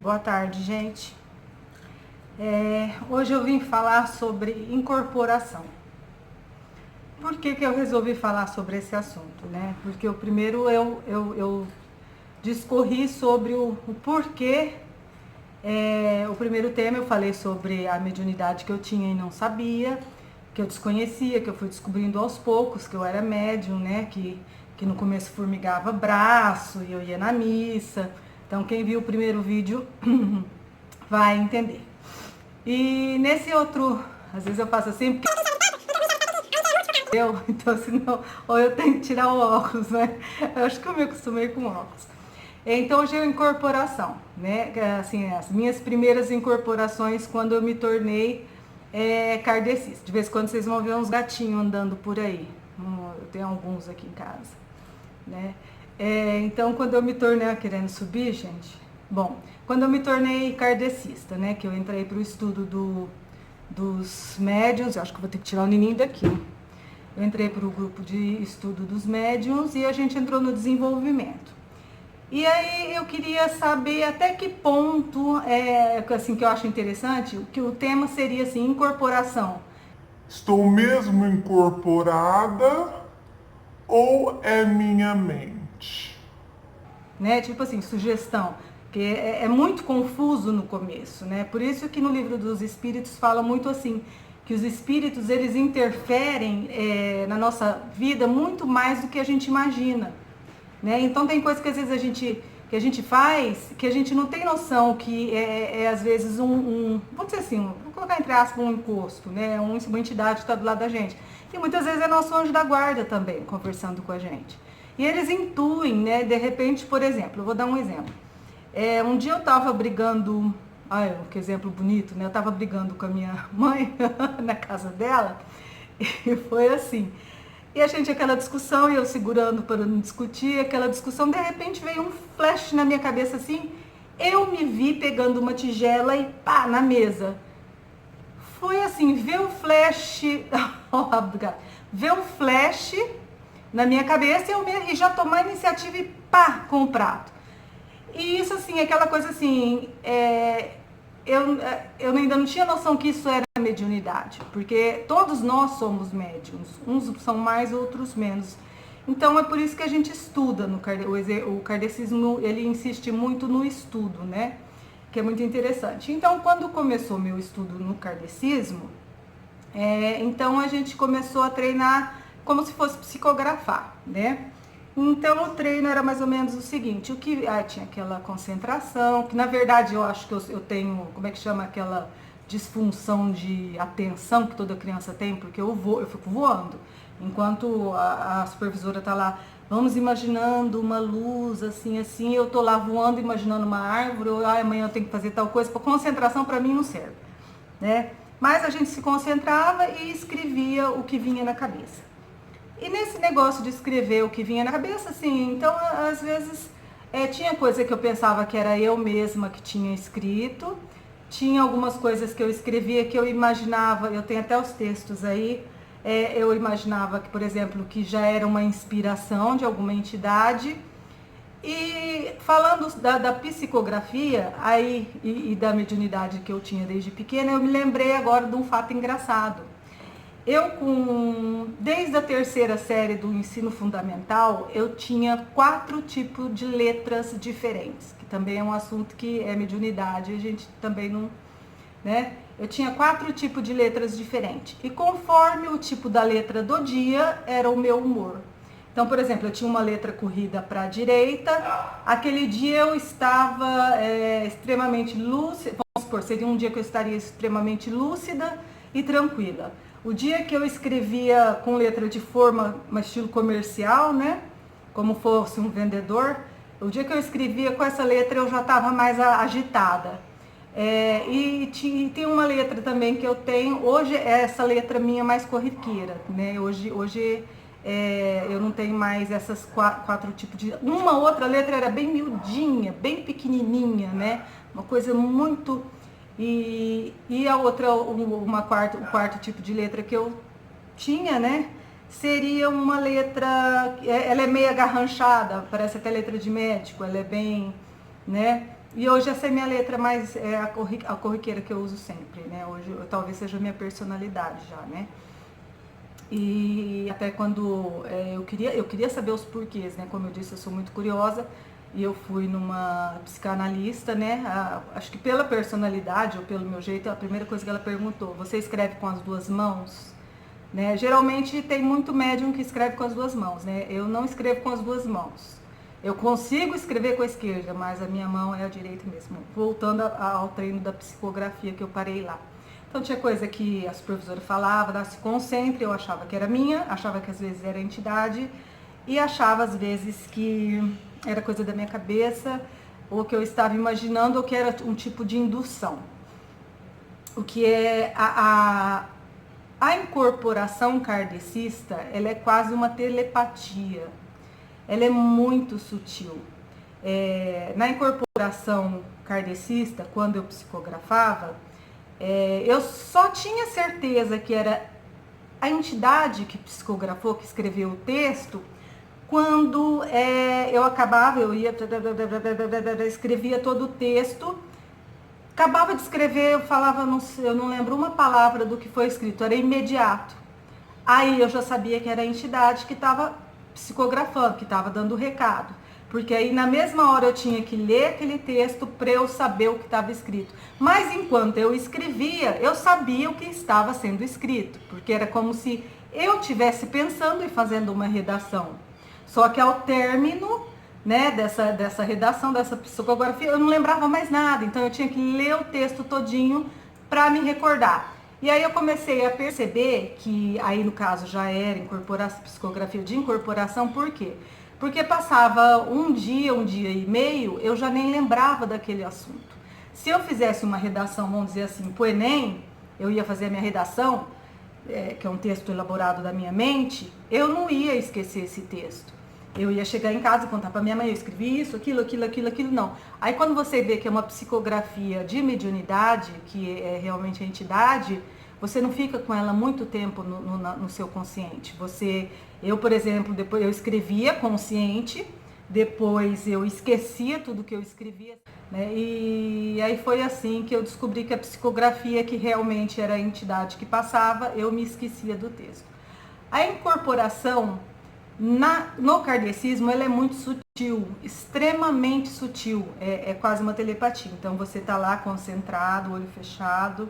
Boa tarde, gente. Hoje eu vim falar sobre incorporação. Por que eu resolvi falar sobre esse assunto, né? Porque o primeiro eu discorri sobre o porquê. O primeiro tema eu falei sobre a mediunidade que eu tinha e não sabia, que eu desconhecia, que eu fui descobrindo aos poucos que eu era médium, né? Que no começo formigava braço e eu ia na missa. Então quem viu o primeiro vídeo vai entender. E nesse outro, às vezes eu faço assim, porque então senão, ou eu tenho que tirar o óculos, né? Eu acho que eu me acostumei com óculos. Então hoje é a incorporação, né? Assim, as minhas primeiras incorporações quando eu me tornei kardecista. De vez em quando vocês vão ver uns gatinhos andando por aí. Eu tenho alguns aqui em casa, né? Então quando eu me tornei, querendo subir, gente, bom, quando eu me tornei kardecista, né, que eu entrei para o estudo dos médiuns, eu acho que vou ter que tirar o neninho daqui. Eu entrei para o grupo de estudo dos médiuns e a gente entrou no desenvolvimento. E aí eu queria saber até que ponto, assim, que eu acho interessante, que o tema seria assim, incorporação. Estou mesmo incorporada ou é minha mente? Né? Tipo assim, sugestão, que é muito confuso no começo, né? Por isso que no livro dos Espíritos fala muito assim, que os espíritos eles interferem na nossa vida muito mais do que a gente imagina, né? Então tem coisas que às vezes que a gente faz que a gente não tem noção que às vezes vamos dizer assim, vou colocar entre aspas um encosto, né? Uma entidade que está do lado da gente. E muitas vezes é nosso anjo da guarda também conversando com a gente. E eles intuem, né? De repente, por exemplo, eu vou dar um exemplo. Um dia eu estava brigando, que exemplo bonito, né? Eu estava brigando com a minha mãe na casa dela e foi assim. E a gente, aquela discussão, e eu segurando para não discutir, aquela discussão, de repente veio um flash na minha cabeça assim, eu me vi pegando uma tigela e pá, na mesa. Foi assim, ver o flash, ver o flash na minha cabeça e já tomar a iniciativa e pá, com o prato. E isso assim, aquela coisa assim, eu ainda não tinha noção que isso era mediunidade, porque todos nós somos médiums, uns são mais, outros menos. Então é por isso que a gente estuda o kardecismo, ele insiste muito no estudo, né? Que é muito interessante. Então, quando começou meu estudo no kardecismo, então a gente começou a treinar como se fosse psicografar, né? Então o treino era mais ou menos o seguinte, tinha aquela concentração, que na verdade eu acho que eu tenho, como é que chama, aquela disfunção de atenção que toda criança tem, porque eu fico voando, enquanto a supervisora tá lá, vamos imaginando uma luz, assim, eu tô lá voando, imaginando uma árvore, amanhã eu tenho que fazer tal coisa, concentração para mim não serve, né? Mas a gente se concentrava e escrevia o que vinha na cabeça. E nesse negócio de escrever o que vinha na cabeça, assim, então às vezes tinha coisa que eu pensava que era eu mesma que tinha escrito, tinha algumas coisas que eu escrevia que eu imaginava, eu tenho até os textos aí, eu imaginava que, por exemplo, que já era uma inspiração de alguma entidade. E falando da psicografia aí, e da mediunidade que eu tinha desde pequena, eu me lembrei agora de um fato engraçado. Desde a terceira série do ensino fundamental, eu tinha 4 tipos de letras diferentes, que também é um assunto que é mediunidade, a gente também não, né? Eu tinha 4 tipos de letras diferentes, e conforme o tipo da letra do dia, era o meu humor. Então, por exemplo, eu tinha uma letra corrida para a direita, aquele dia eu estava extremamente lúcida, vamos supor, seria um dia que eu estaria extremamente lúcida e tranquila. O dia que eu escrevia com letra de forma, mas estilo comercial, né? Como fosse um vendedor, o dia que eu escrevia com essa letra eu já estava mais agitada. E tem uma letra também que eu tenho, hoje é essa letra minha mais corriqueira, né? Hoje eu não tenho mais essas 4 tipos de... Uma outra letra era bem miudinha, bem pequenininha, né? Uma coisa muito... E a outra, o quarto tipo de letra que eu tinha, né? Seria uma letra, ela é meio agarranchada, parece até letra de médico, ela é bem, né? E hoje essa é minha letra mais a corriqueira que eu uso sempre, né? Hoje talvez seja a minha personalidade já, né? E até quando eu queria saber os porquês, né? Como eu disse, eu sou muito curiosa e eu fui numa psicanalista, né? Acho que pela personalidade ou pelo meu jeito, a primeira coisa que ela perguntou: você escreve com as duas mãos? Né? Geralmente tem muito médium que escreve com as duas mãos, né? Eu não escrevo com as duas mãos. Eu consigo escrever com a esquerda, mas a minha mão é a direita mesmo. Voltando ao treino da psicografia que eu parei lá. Então tinha coisa que as professoras falavam, se concentre, eu achava que era minha, achava que às vezes era entidade e achava às vezes que era coisa da minha cabeça, ou que eu estava imaginando, ou que era um tipo de indução. O que é a incorporação kardecista, ela é quase uma telepatia. Ela é muito sutil. Na incorporação kardecista, quando eu psicografava, eu só tinha certeza que era a entidade que psicografou, que escreveu o texto, quando eu ia, escrevia todo o texto, acabava de escrever, eu falava, eu não lembro uma palavra do que foi escrito, era imediato. Aí eu já sabia que era a entidade que estava psicografando, que estava dando o recado. Porque aí na mesma hora eu tinha que ler aquele texto para eu saber o que estava escrito. Mas enquanto eu escrevia, eu sabia o que estava sendo escrito. Porque era como se eu estivesse pensando e fazendo uma redação. Só que ao término, né, dessa redação, dessa psicografia, eu não lembrava mais nada. Então eu tinha que ler o texto todinho para me recordar. E aí eu comecei a perceber que, aí no caso já era psicografia de incorporação, por quê? Porque passava um dia e meio, eu já nem lembrava daquele assunto. Se eu fizesse uma redação, vamos dizer assim, pro Enem, eu ia fazer a minha redação, que é um texto elaborado da minha mente, eu não ia esquecer esse texto. Eu ia chegar em casa e contar para minha mãe, eu escrevi isso, aquilo, não. Aí quando você vê que é uma psicografia de mediunidade, que é realmente a entidade, você não fica com ela muito tempo no seu consciente. Eu, por exemplo, depois eu escrevia consciente, depois eu esquecia tudo que eu escrevia, né? E aí foi assim que eu descobri que a psicografia, que realmente era a entidade que passava, eu me esquecia do texto. A incorporação no kardecismo, ela é muito sutil, extremamente sutil, é quase uma telepatia. Então você está lá concentrado, olho fechado,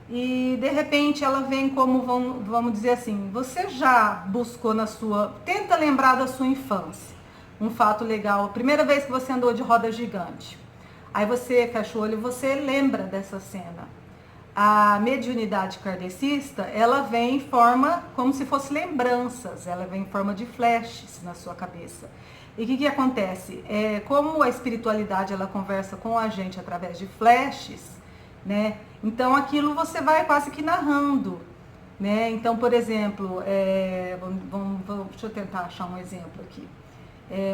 e de repente ela vem como, vamos dizer assim, você já buscou tenta lembrar da sua infância, um fato legal, a primeira vez que você andou de roda gigante, aí você fecha o olho e você lembra dessa cena. A mediunidade kardecista, ela vem em forma como se fosse lembranças, ela vem em forma de flashes na sua cabeça. E o que acontece? Como a espiritualidade ela conversa com a gente através de flashes, né? Então aquilo você vai quase que narrando, né? Então, por exemplo, deixa eu tentar achar um exemplo aqui.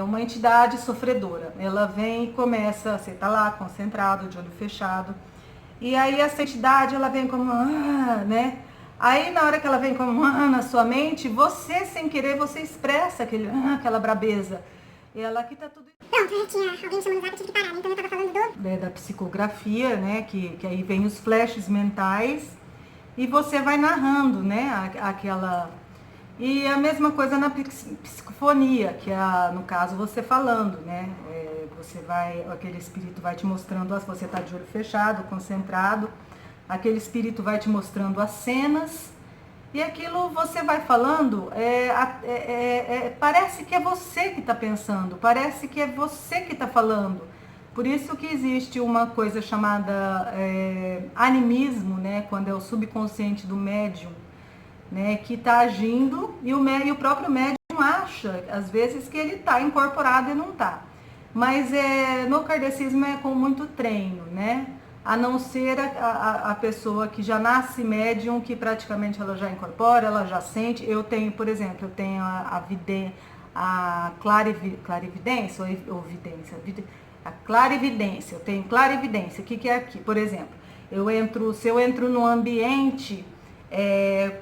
Uma entidade sofredora, ela vem e começa, você está lá concentrado, de olho fechado, e aí essa entidade, ela vem como, né? Aí na hora que ela vem como na sua mente, você sem querer, você expressa aquela brabeza. E ela aqui tá tudo... Pronto, eu tinha alguém chamando o zap, eu tive que parar, então eu tava falando da psicografia, né? Que aí vem os flashes mentais e você vai narrando, né? Aquela... E a mesma coisa na psicofonia, que é, no caso, você falando, né? Aquele espírito vai te mostrando, você está de olho fechado, concentrado, aquele espírito vai te mostrando as cenas, e aquilo você vai falando, parece que é você que está pensando, parece que é você que está falando. Por isso que existe uma coisa chamada animismo, né? Quando é o subconsciente do médium, né, que está agindo e o próprio médium acha, às vezes, que ele está incorporado e não está. Mas no kardecismo é com muito treino, né? A não ser a pessoa que já nasce médium, que praticamente ela já incorpora, ela já sente. Eu tenho, por exemplo, a clarividência ou vidência. A clarividência, eu tenho clarividência. O que é aqui? Por exemplo, se eu entro num ambiente...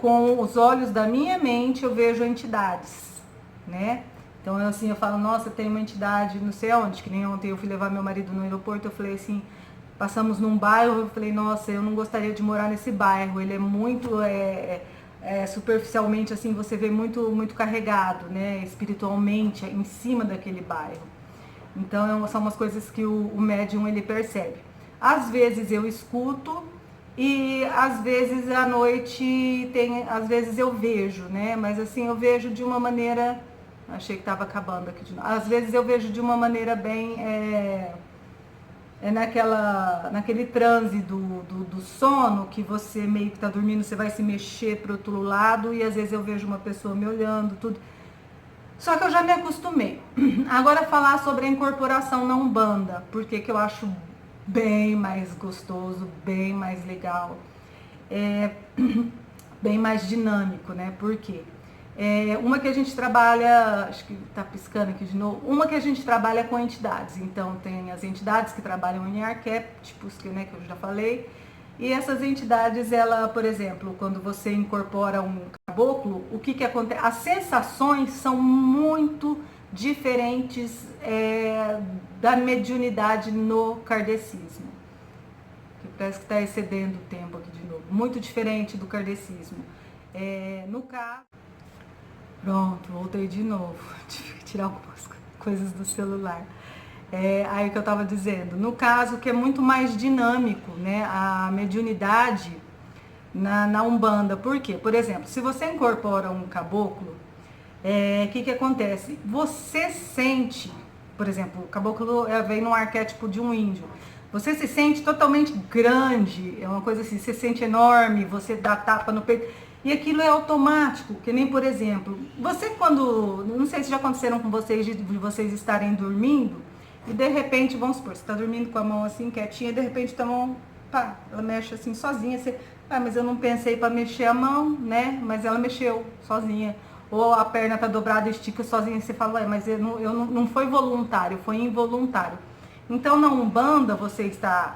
com os olhos da minha mente eu vejo entidades, né? Então, assim, eu falo, nossa, tem uma entidade não sei aonde, que nem ontem eu fui levar meu marido no aeroporto, eu falei assim, passamos num bairro, eu falei, nossa, eu não gostaria de morar nesse bairro, ele é muito, superficialmente, assim, você vê muito carregado, né, espiritualmente, em cima daquele bairro. Então, são umas coisas que o médium, ele percebe. Às vezes eu escuto e às vezes à noite, às vezes eu vejo, né, mas assim, eu vejo de uma maneira, achei que estava acabando aqui de novo, às vezes eu vejo de uma maneira bem... naquele transe do sono, que você meio que está dormindo, você vai se mexer para o outro lado, e às vezes eu vejo uma pessoa me olhando, tudo. Só que eu já me acostumei. Agora falar sobre a incorporação na Umbanda, porque que eu acho bem mais gostoso, bem mais legal, bem mais dinâmico, né? Por quê? Uma que a gente trabalha, acho que está piscando aqui de novo, uma que a gente trabalha com entidades. Então tem as entidades que trabalham em arquétipos, que eu já falei, e essas entidades, ela, por exemplo, quando você incorpora um caboclo, o que acontece? As sensações são muito diferentes da mediunidade no kardecismo. Que parece que está excedendo o tempo aqui de novo. Muito diferente do kardecismo. No caso... Pronto, voltei de novo. Tive que tirar algumas coisas do celular. Aí o que eu estava dizendo. No caso, que é muito mais dinâmico, né? A mediunidade na Umbanda. Por quê? Por exemplo, se você incorpora um caboclo, o que acontece? Você sente, por exemplo, o caboclo vem num arquétipo de um índio. Você se sente totalmente grande, é uma coisa assim, você se sente enorme, você dá tapa no peito. E aquilo é automático, que nem, por exemplo, você quando, não sei se já aconteceram com vocês, de vocês estarem dormindo, e de repente, vamos supor, você está dormindo com a mão assim, quietinha, e de repente a mão, pá, ela mexe assim sozinha, você, mas eu não pensei para mexer a mão, né, mas ela mexeu sozinha. Ou a perna está dobrada e estica sozinha, você fala, mas não foi voluntário, foi involuntário. Então, na Umbanda, você está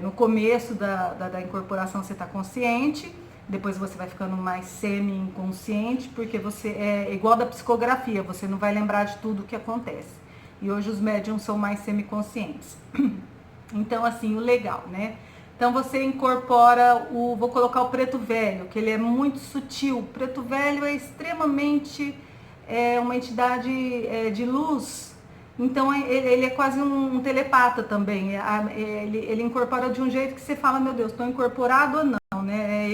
no começo da incorporação, você está consciente, depois você vai ficando mais semi-inconsciente, porque você é igual da psicografia, você não vai lembrar de tudo o que acontece. E hoje os médiums são mais semiconscientes. Então, assim, o legal, né? Então você incorpora vou colocar o preto velho, que ele é muito sutil. O preto velho é extremamente uma entidade de luz. Então ele é quase um telepata também. Ele incorpora de um jeito que você fala, meu Deus, estou incorporado ou não, né?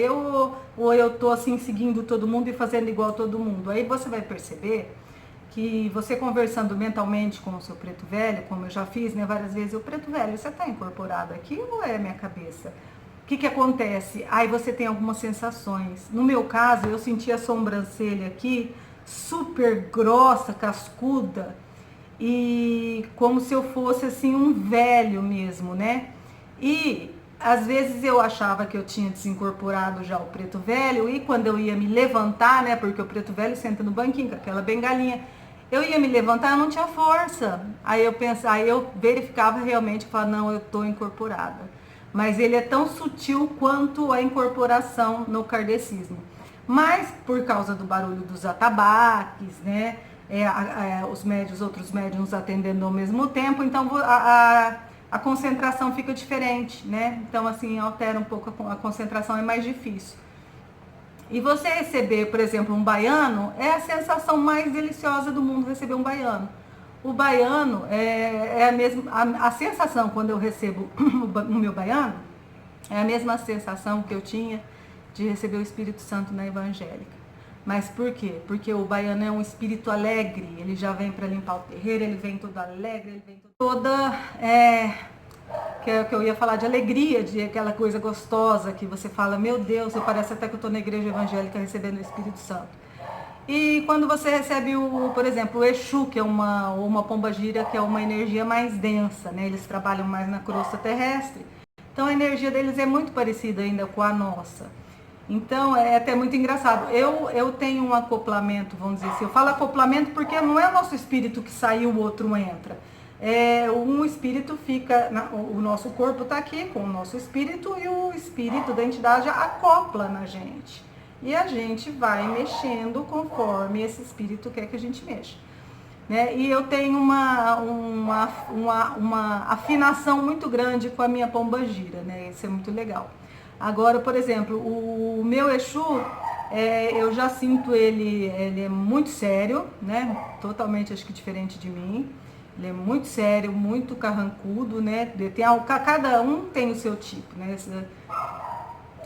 Ou eu estou assim seguindo todo mundo e fazendo igual todo mundo. Aí você vai perceber que você conversando mentalmente com o seu preto velho, como eu já fiz, né, várias vezes, o preto velho, você está incorporado aqui ou é minha cabeça? O que acontece? Aí você tem algumas sensações. No meu caso, eu senti a sobrancelha aqui super grossa, cascuda, e como se eu fosse assim um velho mesmo, né? E às vezes eu achava que eu tinha desincorporado já o preto velho, e quando eu ia me levantar, né, porque o preto velho senta no banquinho com aquela bengalinha, eu ia me levantar, eu não tinha força. Aí eu verificava realmente, falava, não, eu estou incorporada. Mas ele é tão sutil quanto a incorporação no kardecismo. Mas por causa do barulho dos atabaques, né, outros médiuns atendendo ao mesmo tempo, então a concentração fica diferente, né? Então assim, altera um pouco a concentração, é mais difícil. E você receber, por exemplo, um baiano, é a sensação mais deliciosa do mundo, receber um baiano. O baiano é a mesma, a sensação quando eu recebo o meu baiano, é a mesma sensação que eu tinha de receber o Espírito Santo na evangélica. Mas por quê? Porque o baiano é um espírito alegre, ele já vem para limpar o terreiro, ele vem todo alegre, ele vem toda... que eu ia falar de alegria, de aquela coisa gostosa que você fala, meu Deus, parece até que eu estou na igreja evangélica recebendo o Espírito Santo. E quando você recebe, por exemplo, o Exu, que é uma pombagira, que é uma energia mais densa, né? Eles trabalham mais na crosta terrestre, então a energia deles é muito parecida ainda com a nossa. Então é até muito engraçado. Eu tenho um acoplamento, vamos dizer assim, eu falo acoplamento porque não é o nosso espírito que sai e o outro entra. Um espírito fica, o nosso corpo está aqui com o nosso espírito e o espírito da entidade acopla na gente. E a gente vai mexendo conforme esse espírito quer que a gente mexa. né? E eu tenho uma afinação muito grande com a minha pombagira, né? Isso é muito legal. Agora, por exemplo, o meu Exu, eu já sinto ele é muito sério, né? Totalmente, acho que diferente de mim. Ele é muito sério, muito carrancudo, né? Cada um tem o seu tipo, né?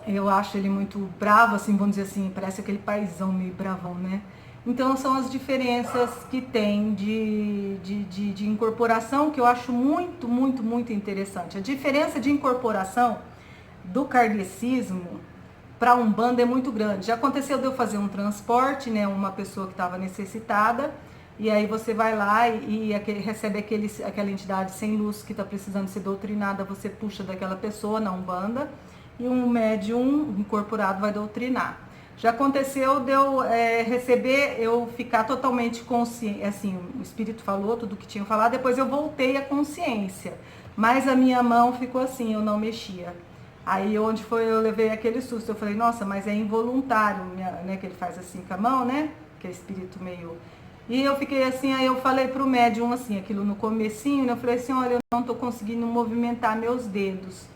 Eu acho ele muito bravo, assim, vamos dizer assim, parece aquele paizão meio bravão, né? Então são as diferenças que tem de incorporação, que eu acho muito, muito, muito interessante. A diferença de incorporação do kardecismo para a Umbanda é muito grande. Já aconteceu de eu fazer um transporte, né? Uma pessoa que estava necessitada, e aí você vai lá e recebe aquela entidade sem luz que está precisando ser doutrinada, você puxa daquela pessoa na Umbanda, e um médium incorporado vai doutrinar. Já aconteceu de eu receber, eu ficar totalmente consciente, assim, o espírito falou tudo que tinha falado, depois eu voltei à consciência, mas a minha mão ficou assim, eu não mexia. Aí onde foi, eu levei aquele susto, eu falei, nossa, mas é involuntário, né, que ele faz assim com a mão, né, que é espírito meio... E eu fiquei assim, aí eu falei pro médium assim, aquilo no comecinho, né, eu falei assim, olha, eu não tô conseguindo movimentar meus dedos,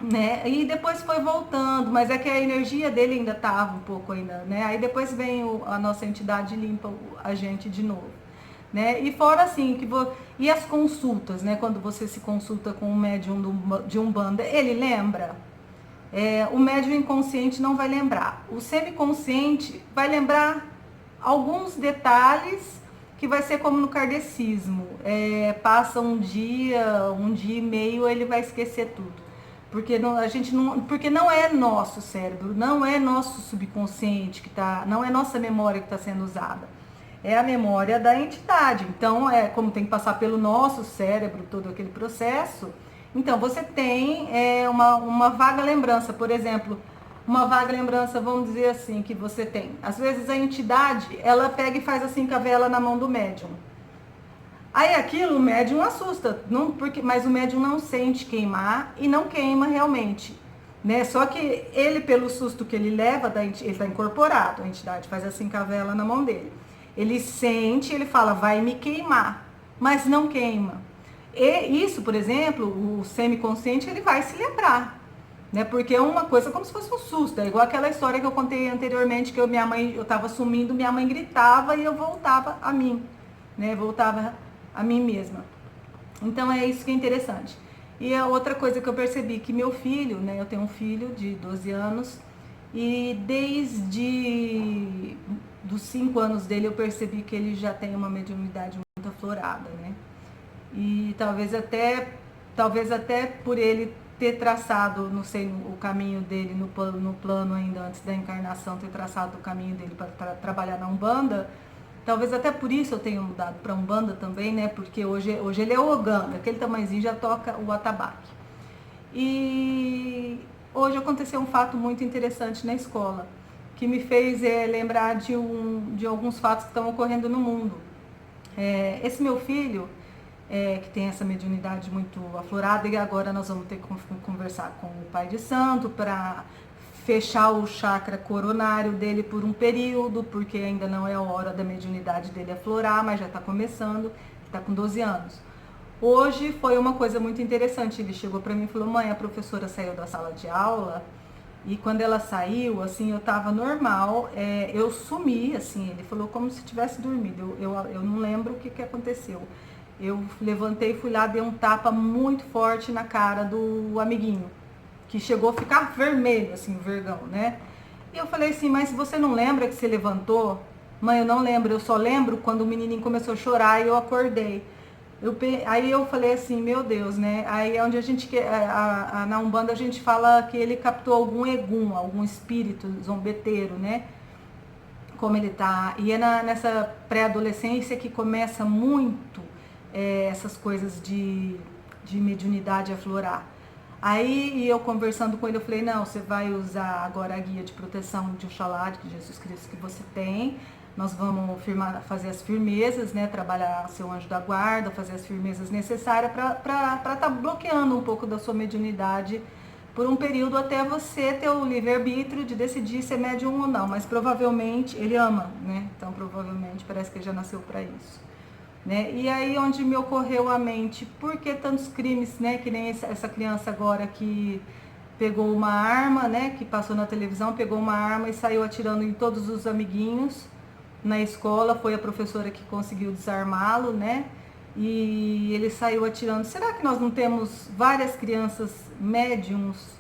né? E depois foi voltando, mas é que a energia dele ainda estava um pouco ainda, né? Aí depois vem a nossa entidade limpa a gente de novo, né? E fora assim e as consultas, né? Quando você se consulta com um médium de Umbanda, ele lembra? O médium inconsciente não vai lembrar. O semiconsciente vai lembrar alguns detalhes que vai ser como no kardecismo. Passa um dia e meio, ele vai esquecer tudo. Porque porque não é nosso cérebro, não é nosso subconsciente não é nossa memória que está sendo usada. É a memória da entidade. Então, como tem que passar pelo nosso cérebro todo aquele processo, então você tem uma vaga lembrança, por exemplo, uma vaga lembrança, vamos dizer assim, que você tem. Às vezes a entidade, ela pega e faz assim com a vela na mão do médium. Aí aquilo o médium assusta, mas o médium não sente queimar e não queima realmente, né? Só que ele, pelo susto que ele leva, ele está incorporado, a entidade faz assim com a vela na mão dele. Ele sente, ele fala, vai me queimar, mas não queima. E isso, por exemplo, o semiconsciente, ele vai se lembrar, né? Porque é uma coisa como se fosse um susto, é igual aquela história que eu contei anteriormente, que eu estava sumindo, minha mãe gritava e eu voltava a mim, né? Voltava a mim mesma. Então é isso que é interessante. E a outra coisa que eu percebi, que meu filho, né, eu tenho um filho de 12 anos, e desde dos 5 anos dele eu percebi que ele já tem uma mediunidade muito aflorada, né? E talvez até por ele ter traçado, não sei, o caminho dele no plano ainda antes da encarnação, ter traçado o caminho dele para trabalhar na Umbanda. Talvez até por isso eu tenha mudado para Umbanda também, né? Porque hoje ele é o Oganda, aquele tamanhozinho já toca o atabaque. E hoje aconteceu um fato muito interessante na escola, que me fez lembrar de alguns fatos que estão ocorrendo no mundo. Esse meu filho, que tem essa mediunidade muito aflorada, e agora nós vamos ter que conversar com o pai de santo para fechar o chakra coronário dele por um período, porque ainda não é a hora da mediunidade dele aflorar, mas já está começando, está com 12 anos. Hoje foi uma coisa muito interessante, ele chegou para mim e falou, mãe, a professora saiu da sala de aula, e quando ela saiu, assim, eu estava normal, eu sumi, assim, ele falou como se tivesse dormido, eu não lembro o que aconteceu. Eu levantei, fui lá, dei um tapa muito forte na cara do amiguinho, que chegou a ficar vermelho, assim, o vergão, né? E eu falei assim, mas você não lembra que você levantou? Mãe, eu não lembro, eu só lembro quando o menininho começou a chorar e eu acordei. Aí eu falei assim, meu Deus, né? Aí é onde a gente, na Umbanda a gente fala que ele captou algum egum, algum espírito zombeteiro, né? Como ele tá. E é nessa pré-adolescência que começa muito essas coisas de mediunidade aflorar. Aí eu conversando com ele, eu falei, não, você vai usar agora a guia de proteção de Oxalá, de Jesus Cristo que você tem. Nós vamos fazer as firmezas, né? Trabalhar seu anjo da guarda, fazer as firmezas necessárias para estar bloqueando um pouco da sua mediunidade por um período até você ter o livre-arbítrio de decidir se é médium ou não. Mas provavelmente, ele ama, né? Então provavelmente parece que ele já nasceu para isso. né? E aí onde me ocorreu a mente, por que tantos crimes, né? Que nem essa criança agora que pegou uma arma, né? Que passou na televisão, pegou uma arma e saiu atirando em todos os amiguinhos na escola. Foi a professora que conseguiu desarmá-lo, né? E ele saiu atirando. Será que nós não temos várias crianças médiums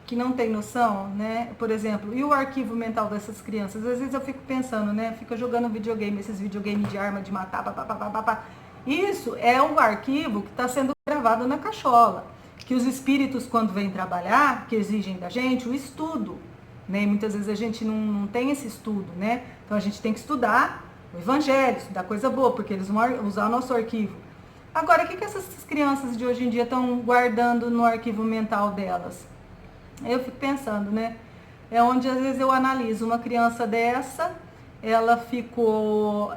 que não tem noção, né? Por exemplo, e o arquivo mental dessas crianças? Às vezes eu fico pensando, né? Fica jogando videogame, esses videogames de arma, de matar, papapá. Isso é o arquivo que está sendo gravado na cachola. Que os espíritos, quando vêm trabalhar, que exigem da gente o estudo, né? E muitas vezes a gente não tem esse estudo, né? Então a gente tem que estudar o evangelho, estudar coisa boa, porque eles vão usar o nosso arquivo. Agora, o que essas crianças de hoje em dia estão guardando no arquivo mental delas? Eu fico pensando, né? É onde às vezes eu analiso uma criança dessa, ela ficou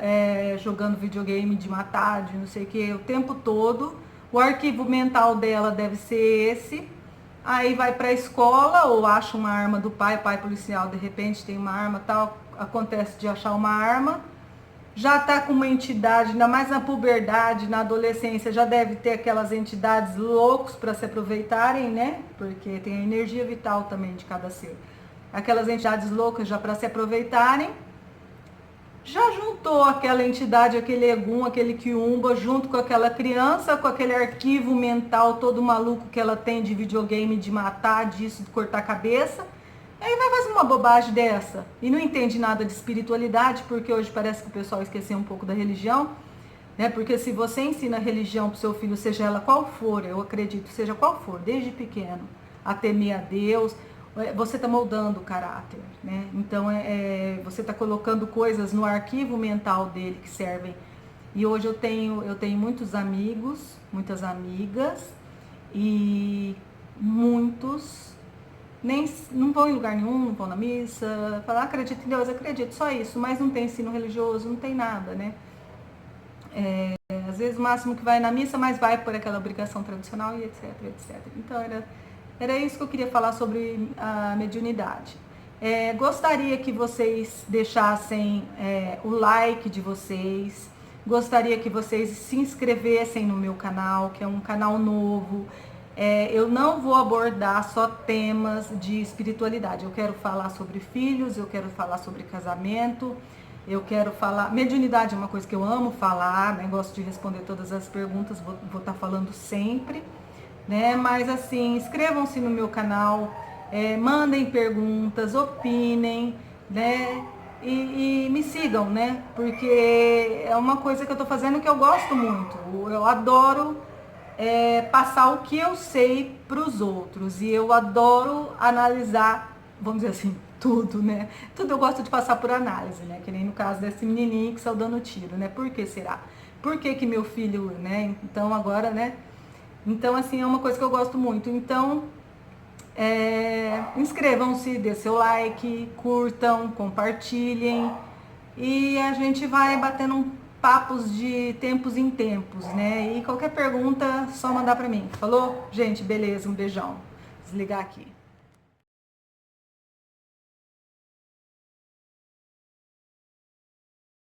jogando videogame de matar, de não sei o que, o tempo todo. O arquivo mental dela deve ser esse. Aí vai para a escola ou acha uma arma do pai, pai policial, de repente tem uma arma, tal, acontece de achar uma arma. Já está com uma entidade, ainda mais na puberdade, na adolescência, já deve ter aquelas entidades loucos para se aproveitarem, né? Porque tem a energia vital também de cada ser. Aquelas entidades loucas já para se aproveitarem. Já juntou aquela entidade, aquele egum, aquele quiumba, junto com aquela criança, com aquele arquivo mental todo maluco que ela tem de videogame, de matar, disso, de cortar a cabeça. Aí vai fazer uma bobagem dessa e não entende nada de espiritualidade, porque hoje parece que o pessoal esqueceu um pouco da religião, né? Porque se você ensina a religião para o seu filho, seja ela qual for, eu acredito, seja qual for, desde pequeno, a temer a Deus, você está moldando o caráter, né? Então você está colocando coisas no arquivo mental dele que servem. E hoje eu tenho muitos amigos, muitas amigas e muitos não vão em lugar nenhum, não vão na missa, falar acredito em Deus, acredito, só isso, mas não tem ensino religioso, não tem nada, né? Às vezes o máximo que vai na missa, mas vai por aquela obrigação tradicional e etc, etc. Então era isso que eu queria falar sobre a mediunidade. Gostaria que vocês deixassem o like de vocês, gostaria que vocês se inscrevessem no meu canal, que é um canal novo. Eu não vou abordar só temas de espiritualidade, eu quero falar sobre filhos, eu quero falar sobre casamento, eu quero falar... Mediunidade é uma coisa que eu amo falar, né? Gosto de responder todas as perguntas, vou estar falando sempre, né? Mas assim, inscrevam-se no meu canal, mandem perguntas, opinem, né? E me sigam, né? Porque é uma coisa que eu estou fazendo que eu gosto muito, eu adoro... passar o que eu sei para os outros, e eu adoro analisar, vamos dizer assim, tudo, né? Tudo eu gosto de passar por análise, né? Que nem no caso desse menininho que saiu dando tiro, né? Por que será? Por que meu filho, né? Então agora, né? Então assim, é uma coisa que eu gosto muito. Então, inscrevam-se, dê seu like, curtam, compartilhem, e a gente vai batendo papos de tempos em tempos, né? E qualquer pergunta, só mandar pra mim. Falou? Gente, beleza, um beijão. Desligar aqui.